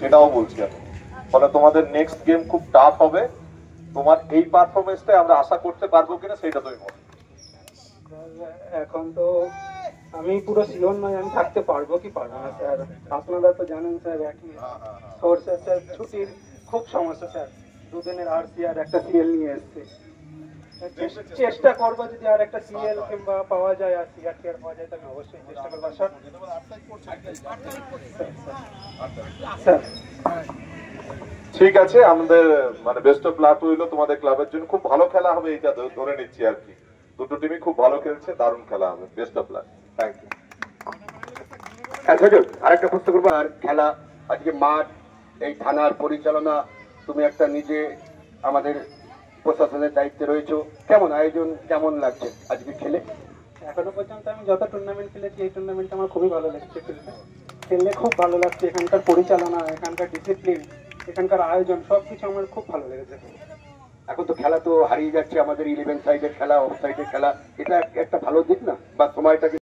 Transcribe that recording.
সেটাও বলছি আমি। ফলে তোমাদের নেক্সট গেম খুব টাফ হবে। তোমার এই পারফরমেন্সটাই আমরা আশা করতে পারবো কিনা সেটা তুমি বলো। এখন তো আমি পুরো শিওর নই আমি থাকতে পারবো কি পারবো না স্যার। আপনারা তো জানেন স্যার, একই সোর্সে স্যার ছুটির খুব সমস্যা স্যার। দুদিনের আরসি আর একটা সিএল নিয়ে এসছে। চেষ্টা করবো যদি আর একটা সিএল কিংবা পাওয়া যায় আর সিআরটিআর পাওয়া যায়, তো আমি অবশ্যই চেষ্টা করবো স্যার। স্যার ঠিক আছে, আমাদের মানে বেস্ট অফ লাক হইলো তোমাদের ক্লাবের জন্য। খুব ভালো খেলা হবে এটা ধরে নিচ্ছি আর কি। দুটো টিমই খুব ভালো খেলছে, দারুণ খেলা হবে। Best of luck. Thank you. আচ্ছা, আরেকটা প্রশ্ন করবো। আর খেলা আজকে মাঠ, এই থানার পরিচালনা, তুমি একটা নিজে আমাদের প্রশাসনের দায়িত্বে রয়েছো, কেমন আয়োজন, কেমন লাগছে আজকে খেলে? এখনো পর্যন্ত আমি যত টুর্নামেন্ট খেলেছি এই টুর্নামেন্টটা আমার খুবই ভালো লাগছে খেলতে। খেললে খুব ভালো লাগছে। এখানকার পরিচালনা, এখানকার ডিসিপ্লিন, এখানকার আয়োজন সবকিছু আমার খুব ভালো লেগেছে। এখন তো খেলা তো হারিয়ে যাচ্ছে, আমাদের 11 সাইডের খেলা, অফ সাইডের খেলা, এটা একটা ভালো দিক না? বা সময়টাকে